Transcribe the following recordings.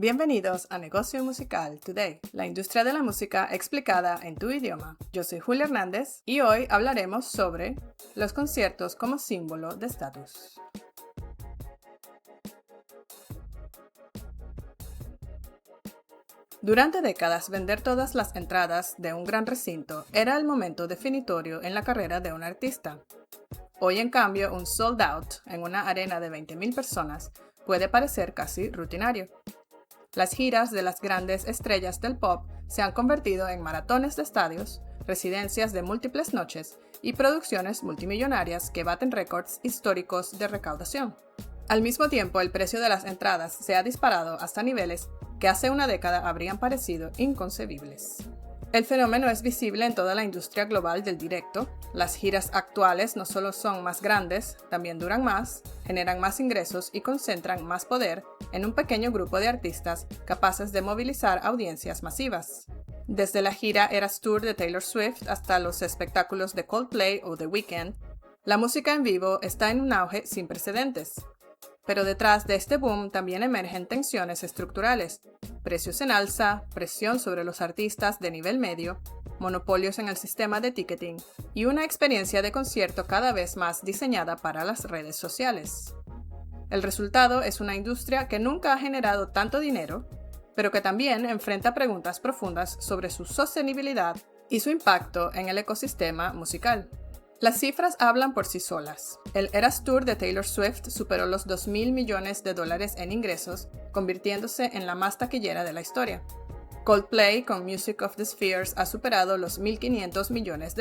Bienvenidos a Negocio Musical Today, la industria de la música explicada en tu idioma. Yo soy Julia Hernández y hoy hablaremos sobre los conciertos como símbolo de estatus. Durante décadas, vender todas las entradas de un gran recinto era el momento definitorio en la carrera de un artista. Hoy, en cambio, un sold out en una arena de 20,000 personas puede parecer casi rutinario. Las giras de las grandes estrellas del pop se han convertido en maratones de estadios, residencias de múltiples noches y producciones multimillonarias que baten récords históricos de recaudación. Al mismo tiempo, el precio de las entradas se ha disparado hasta niveles que hace una década habrían parecido inconcebibles. El fenómeno es visible en toda la industria global del directo. Las giras actuales no solo son más grandes, también duran más, generan más ingresos y concentran más poder en un pequeño grupo de artistas capaces de movilizar audiencias masivas. Desde la gira Eras Tour de Taylor Swift hasta los espectáculos de Coldplay o The Weeknd, la música en vivo está en un auge sin precedentes. Pero detrás de este boom también emergen tensiones estructurales, precios en alza, presión sobre los artistas de nivel medio, monopolios en el sistema de ticketing y una experiencia de concierto cada vez más diseñada para las redes sociales. El resultado es una industria que nunca ha generado tanto dinero, pero que también enfrenta preguntas profundas sobre su sostenibilidad y su impacto en el ecosistema musical. Las cifras hablan por sí solas. El Eras Tour de Taylor Swift superó los $2,000 millones en ingresos, convirtiéndose en la más taquillera de la historia. Coldplay, con Music of the Spheres, ha superado los $1,500 millones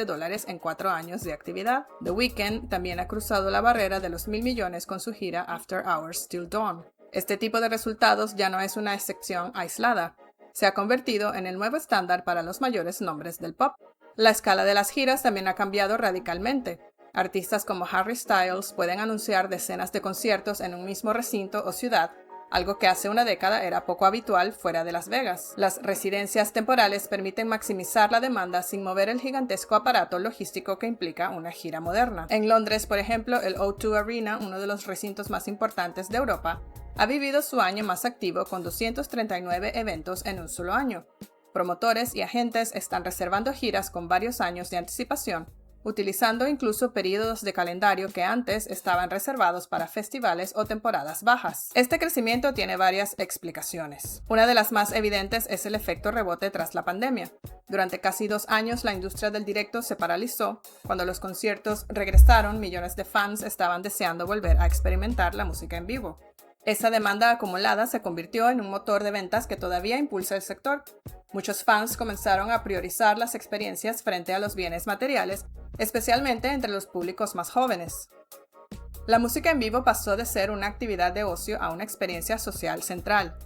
en 4 años de actividad. The Weeknd también ha cruzado la barrera de los $1,000 millones con su gira After Hours Till Dawn. Este tipo de resultados ya no es una excepción aislada. Se ha convertido en el nuevo estándar para los mayores nombres del pop. La escala de las giras también ha cambiado radicalmente. Artistas como Harry Styles pueden anunciar decenas de conciertos en un mismo recinto o ciudad, algo que hace una década era poco habitual fuera de Las Vegas. Las residencias temporales permiten maximizar la demanda sin mover el gigantesco aparato logístico que implica una gira moderna. En Londres, por ejemplo, el O2 Arena, uno de los recintos más importantes de Europa, ha vivido su año más activo con 239 eventos en un solo año. Promotores y agentes están reservando giras con varios años de anticipación, utilizando incluso periodos de calendario que antes estaban reservados para festivales o temporadas bajas. Este crecimiento tiene varias explicaciones. Una de las más evidentes es el efecto rebote tras la pandemia. Durante casi 2 años, la industria del directo se paralizó. Cuando los conciertos regresaron, millones de fans estaban deseando volver a experimentar la música en vivo. Esa demanda acumulada se convirtió en un motor de ventas que todavía impulsa el sector. Muchos fans comenzaron a priorizar las experiencias frente a los bienes materiales, especialmente entre los públicos más jóvenes. La música en vivo pasó de ser una actividad de ocio a una experiencia social central,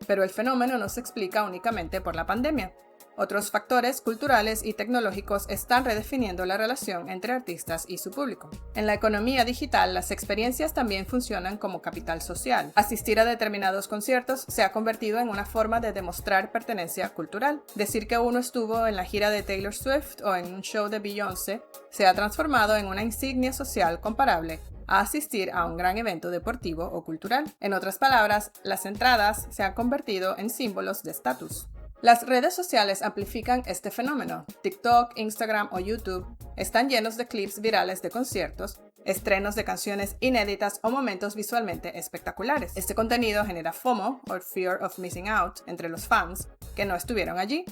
pero el fenómeno no se explica únicamente por la pandemia. Otros factores culturales y tecnológicos están redefiniendo la relación entre artistas y su público. En la economía digital, las experiencias también funcionan como capital social. Asistir a determinados conciertos se ha convertido en una forma de demostrar pertenencia cultural. Decir que uno estuvo en la gira de Taylor Swift o en un show de Beyoncé se ha transformado en una insignia social comparable a asistir a un gran evento deportivo o cultural. En otras palabras, las entradas se han convertido en símbolos de estatus. Las redes sociales amplifican este fenómeno. TikTok, Instagram o YouTube están llenos de clips virales de conciertos, estrenos de canciones inéditas o momentos visualmente espectaculares. Este contenido genera FOMO, o Fear of Missing Out, entre los fans que no estuvieron allí,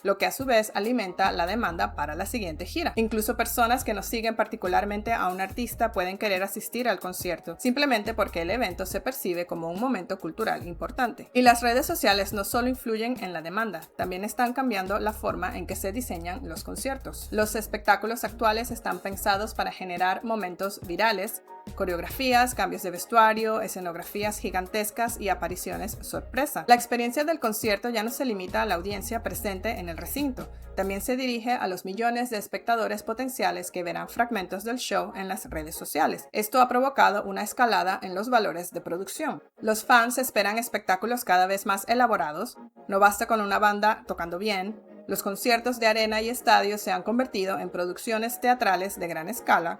lo que a su vez alimenta la demanda para la siguiente gira. Incluso personas que no siguen particularmente a un artista pueden querer asistir al concierto, simplemente porque el evento se percibe como un momento cultural importante. Y las redes sociales no solo influyen en la demanda, también están cambiando la forma en que se diseñan los conciertos. Los espectáculos actuales están pensados para generar momentos virales, coreografías, cambios de vestuario, escenografías gigantescas y apariciones sorpresa. La experiencia del concierto ya no se limita a la audiencia presente en el recinto, también se dirige a los millones de espectadores potenciales que verán fragmentos del show en las redes sociales. Esto ha provocado una escalada en los valores de producción. Los fans esperan espectáculos cada vez más elaborados, no basta con una banda tocando bien. Los conciertos de arena y estadios se han convertido en producciones teatrales de gran escala,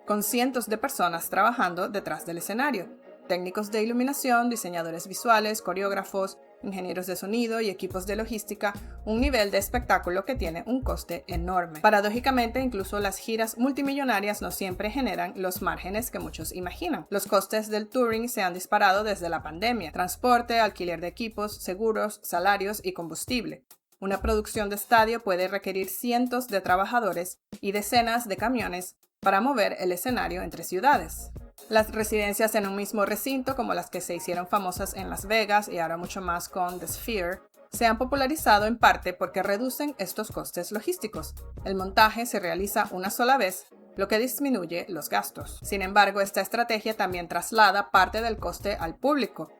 con cientos de personas trabajando detrás del escenario. técnicos de iluminación, diseñadores visuales, coreógrafos, ingenieros de sonido y equipos de logística, un nivel de espectáculo que tiene un coste enorme. Paradójicamente, incluso las giras multimillonarias no siempre generan los márgenes que muchos imaginan. Los costes del touring se han disparado desde la pandemia: transporte, alquiler de equipos, seguros, salarios y combustible. Una producción de estadio puede requerir cientos de trabajadores y decenas de camiones para mover el escenario entre ciudades. Las residencias en un mismo recinto, como las que se hicieron famosas en Las Vegas y ahora mucho más con The Sphere, se han popularizado en parte porque reducen estos costes logísticos. El montaje se realiza una sola vez, lo que disminuye los gastos. Sin embargo, esta estrategia también traslada parte del coste al público.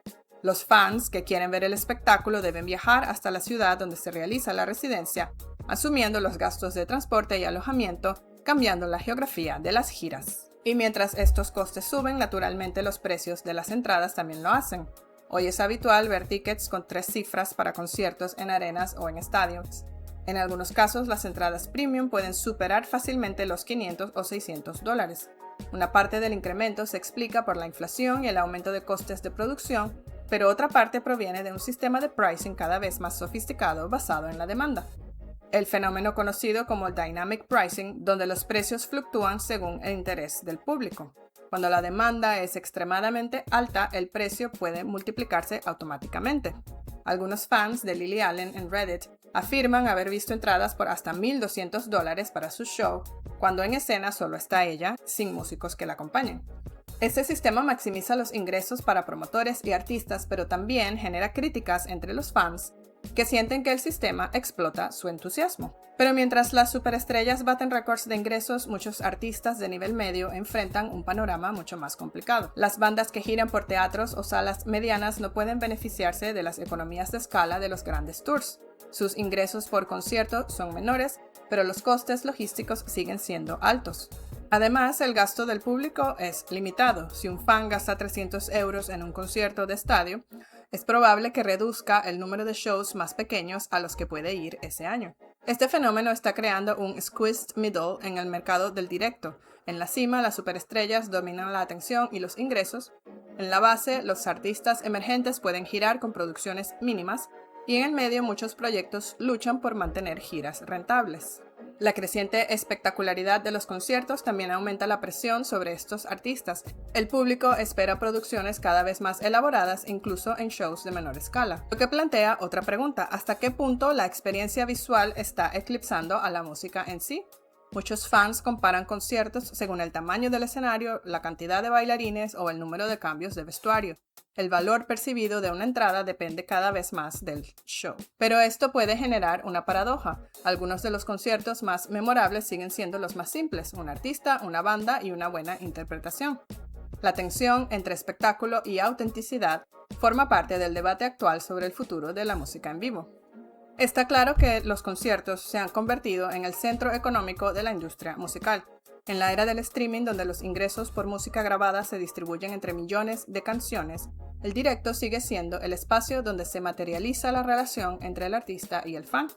Los fans que quieren ver el espectáculo deben viajar hasta la ciudad donde se realiza la residencia, asumiendo los gastos de transporte y alojamiento, cambiando la geografía de las giras. Y mientras estos costes suben, naturalmente los precios de las entradas también lo hacen. Hoy es habitual ver tickets con 3 cifras para conciertos en arenas o en estadios. En algunos casos, las entradas premium pueden superar fácilmente los $500 o $600. Una parte del incremento se explica por la inflación y el aumento de costes de producción, pero otra parte proviene de un sistema de pricing cada vez más sofisticado basado en la demanda. El fenómeno conocido como el dynamic pricing, donde los precios fluctúan según el interés del público. Cuando la demanda es extremadamente alta, el precio puede multiplicarse automáticamente. Algunos fans de Lily Allen en Reddit afirman haber visto entradas por hasta $1,200 para su show, cuando en escena solo está ella, sin músicos que la acompañen. Este sistema maximiza los ingresos para promotores y artistas, pero también genera críticas entre los fans que sienten que el sistema explota su entusiasmo. Pero mientras las superestrellas baten récords de ingresos, muchos artistas de nivel medio enfrentan un panorama mucho más complicado. Las bandas que giran por teatros o salas medianas no pueden beneficiarse de las economías de escala de los grandes tours. Sus ingresos por concierto son menores, pero los costes logísticos siguen siendo altos. Además, el gasto del público es limitado. Si un fan gasta €300 en un concierto de estadio, es probable que reduzca el número de shows más pequeños a los que puede ir ese año. Este fenómeno está creando un squeezed middle en el mercado del directo. En la cima, las superestrellas dominan la atención y los ingresos. En la base, los artistas emergentes pueden girar con producciones mínimas, y en el medio muchos proyectos luchan por mantener giras rentables. La creciente espectacularidad de los conciertos también aumenta la presión sobre estos artistas. El público espera producciones cada vez más elaboradas, incluso en shows de menor escala. Lo que plantea otra pregunta: ¿hasta qué punto la experiencia visual está eclipsando a la música en sí? Muchos fans comparan conciertos según el tamaño del escenario, la cantidad de bailarines o el número de cambios de vestuario. El valor percibido de una entrada depende cada vez más del show. Pero esto puede generar una paradoja. Algunos de los conciertos más memorables siguen siendo los más simples: un artista, una banda y una buena interpretación. La tensión entre espectáculo y autenticidad forma parte del debate actual sobre el futuro de la música en vivo. Está claro que los conciertos se han convertido en el centro económico de la industria musical. En la era del streaming, donde los ingresos por música grabada se distribuyen entre millones de canciones, el directo sigue siendo el espacio donde se materializa la relación entre el artista y el fan.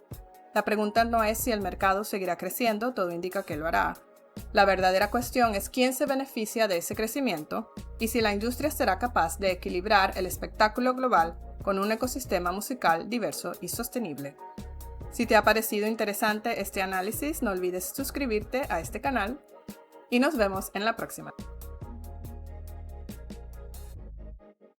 La pregunta no es si el mercado seguirá creciendo, todo indica que lo hará. La verdadera cuestión es quién se beneficia de ese crecimiento y si la industria será capaz de equilibrar el espectáculo global con un ecosistema musical diverso y sostenible. Si te ha parecido interesante este análisis, no olvides suscribirte a este canal y nos vemos en la próxima.